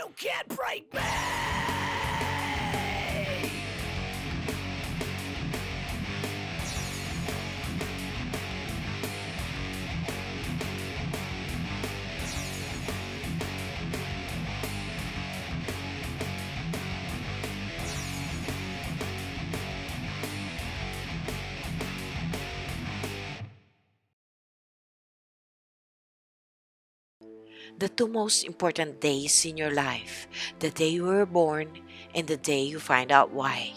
You can't break me! The two most important days in your life, the day you were born and the day you find out why.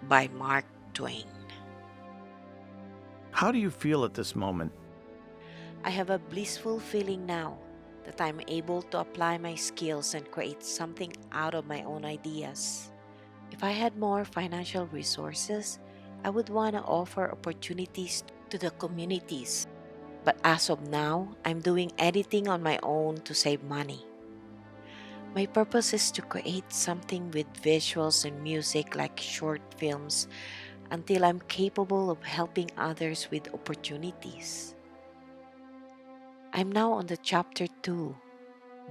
By Mark Twain. How do you feel at this moment? I have a blissful feeling now that I'm able to apply my skills and create something out of my own ideas. If I had more financial resources, I would want to offer opportunities to the communities. But as of now, I'm doing editing on my own to save money. My purpose is to create something with visuals and music like short films until I'm capable of helping others with opportunities. I'm now on the chapter 2,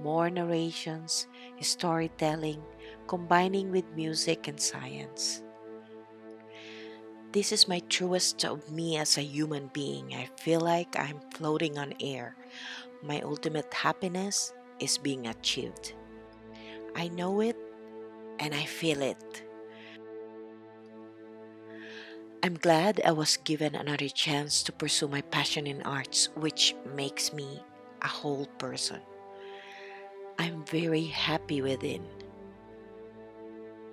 more narrations, storytelling, combining with music and science. This is my truest of me as a human being. I feel like I'm floating on air. My ultimate happiness is being achieved. I know it and I feel it. I'm glad I was given another chance to pursue my passion in arts, which makes me a whole person. I'm very happy within.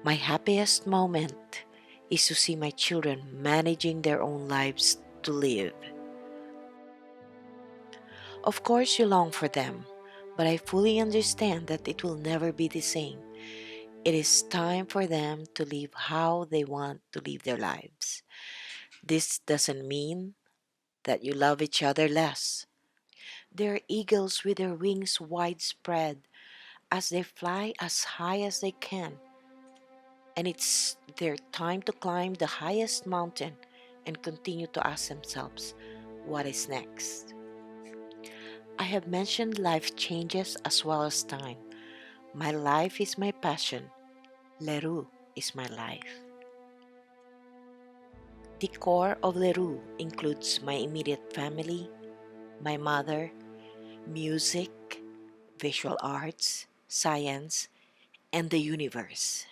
My happiest moment is to see my children managing their own lives to live. Of course, you long for them, but I fully understand that it will never be the same. It is time for them to live how they want to live their lives. This doesn't mean that you love each other less. They're eagles with their wings wide spread as they fly as high as they can, and it's their time to climb the highest mountain and continue to ask themselves, what is next? I have mentioned life changes as well as time. My life is my passion. LeRu is my life. The core of LeRu includes my immediate family, my mother, music, visual arts, science, and the universe.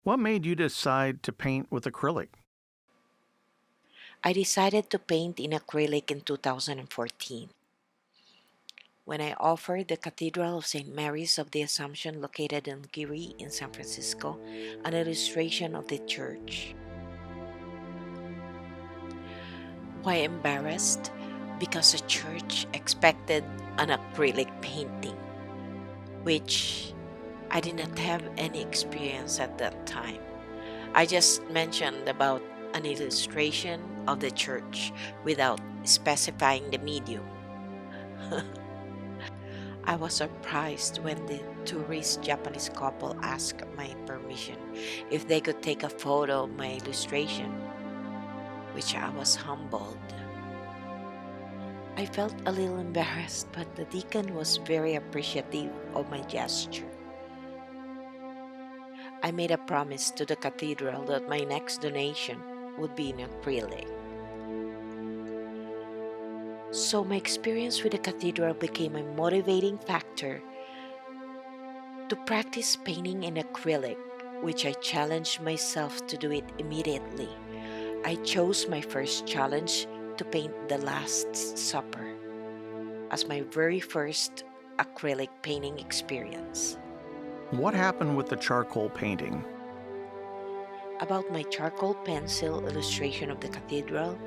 What made you decide to paint with acrylic? I decided to paint in acrylic in 2014 when I offered the Cathedral of St. Mary's of the Assumption located in Geary in San Francisco an illustration of the church. Why embarrassed? Because the church expected an acrylic painting, which I did not have any experience at that time. I just mentioned about an illustration of the church without specifying the medium. I was surprised when the tourist Japanese couple asked my permission if they could take a photo of my illustration, which I was humbled. I felt a little embarrassed, but the deacon was very appreciative of my gesture. I made a promise to the cathedral that my next donation would be in acrylic. So my experience with the cathedral became a motivating factor to practice painting in acrylic, which I challenged myself to do it immediately. I chose my first challenge to paint the Last Supper as my very first acrylic painting experience. What happened with the charcoal painting? About my charcoal pencil illustration of the cathedral,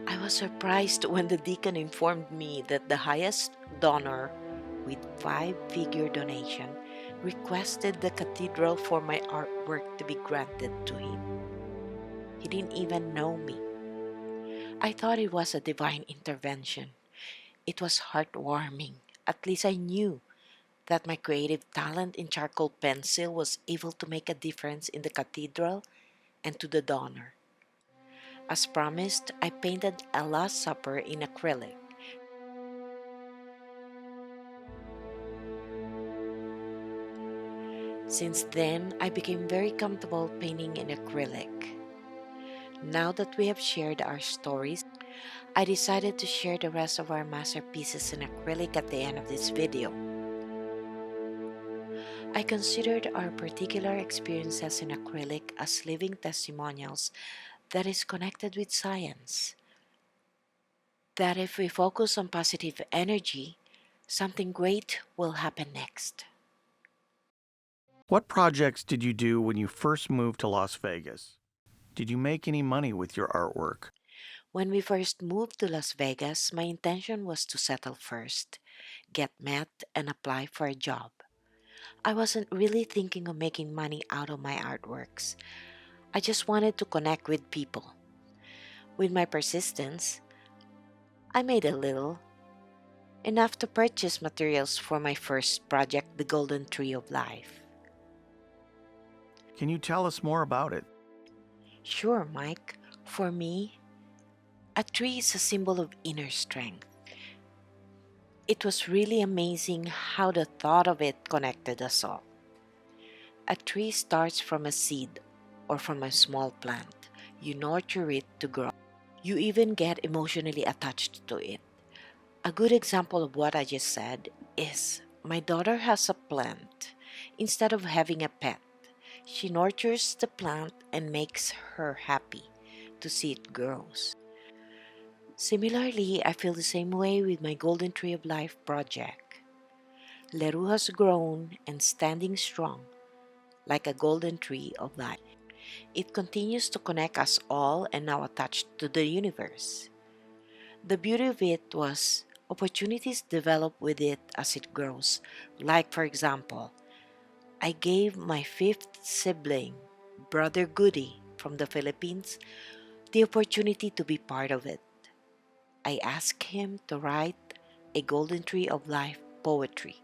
I was surprised when the deacon informed me that the highest donor with 5-figure donation requested the cathedral for my artwork to be granted to him. He didn't even know me. I thought it was a divine intervention. It was heartwarming. At least I knew that my creative talent in charcoal pencil was able to make a difference in the cathedral and to the donor. As promised, I painted a Last Supper in acrylic. Since then, I became very comfortable painting in acrylic. Now that we have shared our stories, I decided to share the rest of our masterpieces in acrylic at the end of this video. I considered our particular experiences in acrylic as living testimonials that is connected with science. That if we focus on positive energy, something great will happen next. What projects did you do when you first moved to Las Vegas? Did you make any money with your artwork? When we first moved to Las Vegas, my intention was to settle first, get met, and apply for a job. I wasn't really thinking of making money out of my artworks. I just wanted to connect with people. With my persistence, I made a little, enough to purchase materials for my first project, the Golden Tree of Life. Can you tell us more about it? Sure, Mike. For me, a tree is a symbol of inner strength. It was really amazing how the thought of it connected us all. A tree starts from a seed or from a small plant. You nurture it to grow. You even get emotionally attached to it. A good example of what I just said is my daughter has a plant. Instead of having a pet, she nurtures the plant and makes her happy to see it grows. Similarly, I feel the same way with my Golden Tree of Life project. LeRu has grown and standing strong like a golden tree of life. It continues to connect us all and now attached to the universe. The beauty of it was opportunities develop with it as it grows. Like, for example, I gave my fifth sibling, Brother Goody from the Philippines, the opportunity to be part of it. I asked him to write a Golden Tree of Life poetry,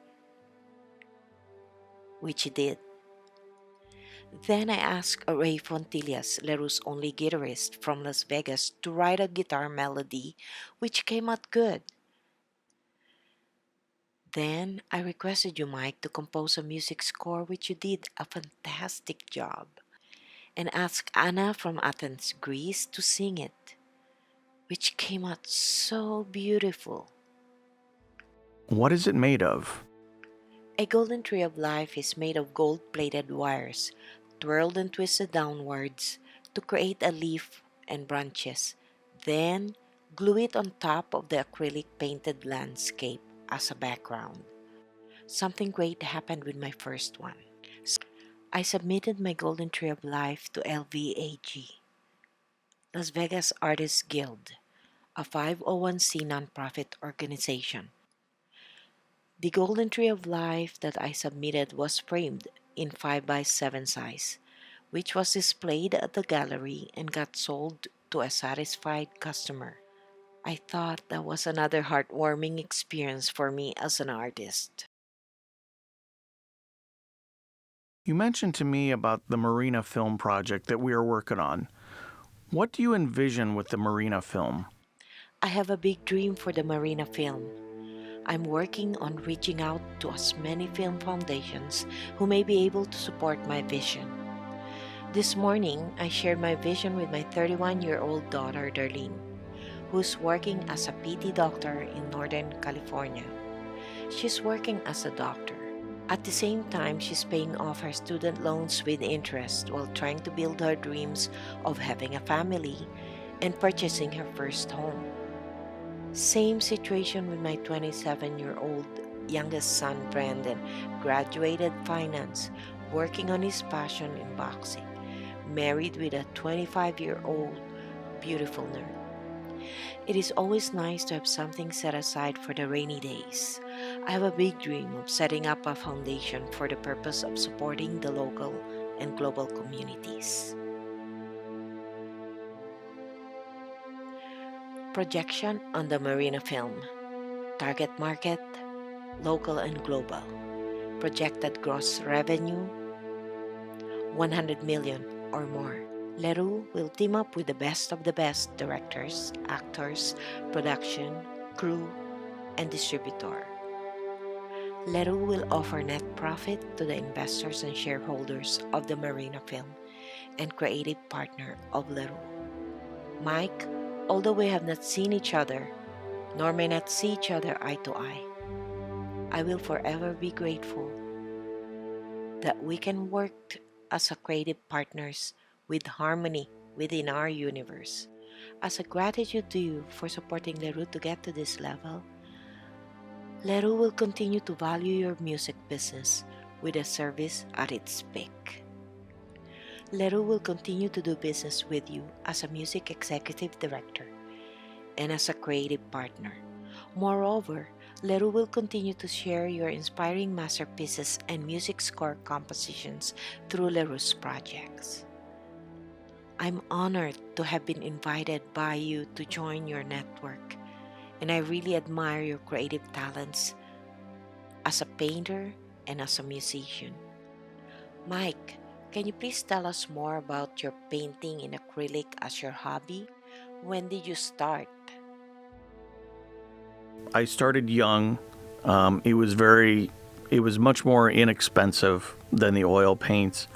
which he did. Then I asked Ray Fontillas, LeRu's only guitarist from Las Vegas, to write a guitar melody, which came out good. Then I requested you, Mike, to compose a music score, which you did a fantastic job, and asked Anna from Athens, Greece, to sing it, which came out so beautiful. What is it made of? A golden tree of life is made of gold-plated wires, twirled and twisted downwards to create a leaf and branches. Then glue it on top of the acrylic painted landscape as a background. Something great happened with my first one. I submitted my Golden Tree of Life to LVAG, Las Vegas Artists Guild, a 501c nonprofit organization. The Golden Tree of Life that I submitted was framed in 5 by 7 size, which was displayed at the gallery and got sold to a satisfied customer. I thought that was another heartwarming experience for me as an artist. You mentioned to me about the Marina film project that we are working on. What do you envision with the Marina film? I have a big dream for the Marina film. I'm working on reaching out to as many film foundations who may be able to support my vision. This morning, I shared my vision with my 31-year-old daughter, Darlene, who's working as a PT doctor in Northern California. She's working as a doctor. At the same time, she's paying off her student loans with interest while trying to build her dreams of having a family and purchasing her first home. Same situation with my 27-year-old youngest son, Brandon, graduated finance, working on his passion in boxing, married with a 25-year-old beautiful nurse. It is always nice to have something set aside for the rainy days. I have a big dream of setting up a foundation for the purpose of supporting the local and global communities. Projection on the Marina film. Target market, local and global. Projected gross revenue, 100 million or more. LeRu will team up with the best of the best directors, actors, production, crew, and distributor. LeRu will offer net profit to the investors and shareholders of the Marina film and creative partner of LeRu. Mike, although we have not seen each other, nor may not see each other eye to eye, I will forever be grateful that we can work as a creative partners with harmony within our universe. As a gratitude to you for supporting LeRu to get to this level, LeRu will continue to value your music business with a service at its peak. LeRu will continue to do business with you as a music executive director and as a creative partner. Moreover, LeRu will continue to share your inspiring masterpieces and music score compositions through LeRu's projects. I'm honored to have been invited by you to join your network, and I really admire your creative talents as a painter and as a musician. Mike, can you please tell us more about your painting in acrylic as your hobby? When did you start? I started young. It was much more inexpensive than the oil paints,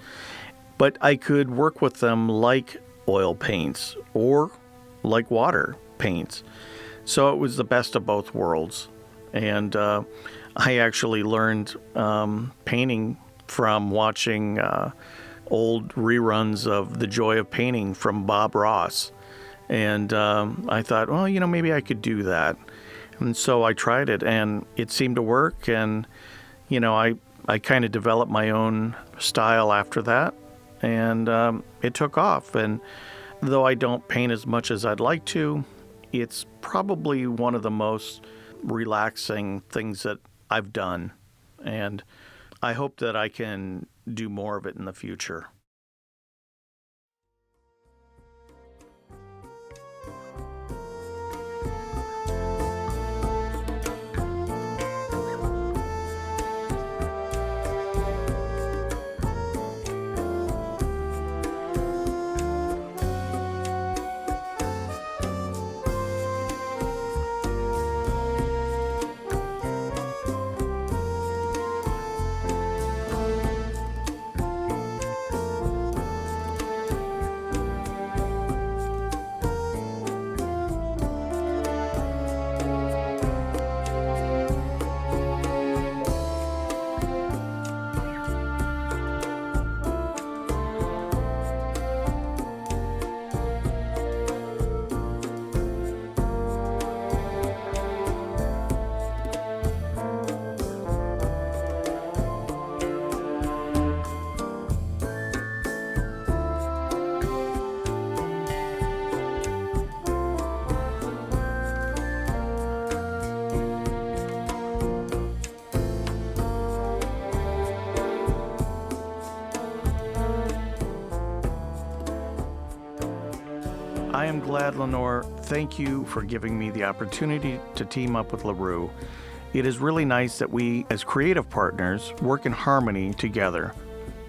but I could work with them like oil paints or like water paints. So it was the best of both worlds. And I actually learned painting from watching old reruns of The Joy of Painting from Bob Ross. And I thought, well, maybe I could do that. And so I tried it, and it seemed to work. And, I kind of developed my own style after that, and it took off. And though I don't paint as much as I'd like to, it's probably one of the most relaxing things that I've done. And I hope that I can do more of it in the future. I am glad, Lenore. Thank you for giving me the opportunity to team up with LeRu. It is really nice that we, as creative partners, work in harmony together.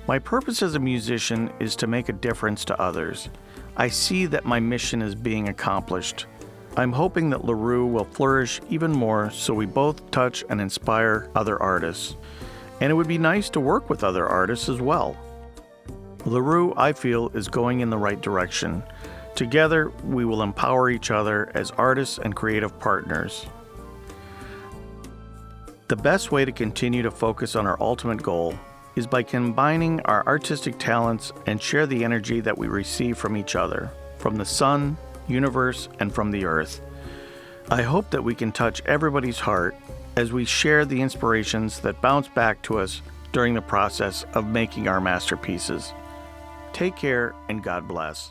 My purpose as a musician is to make a difference to others. I see that my mission is being accomplished. I'm hoping that LeRu will flourish even more so we both touch and inspire other artists. And it would be nice to work with other artists as well. LeRu, I feel, is going in the right direction. Together, we will empower each other as artists and creative partners. The best way to continue to focus on our ultimate goal is by combining our artistic talents and share the energy that we receive from each other, from the sun, universe, and from the earth. I hope that we can touch everybody's heart as we share the inspirations that bounce back to us during the process of making our masterpieces. Take care and God bless.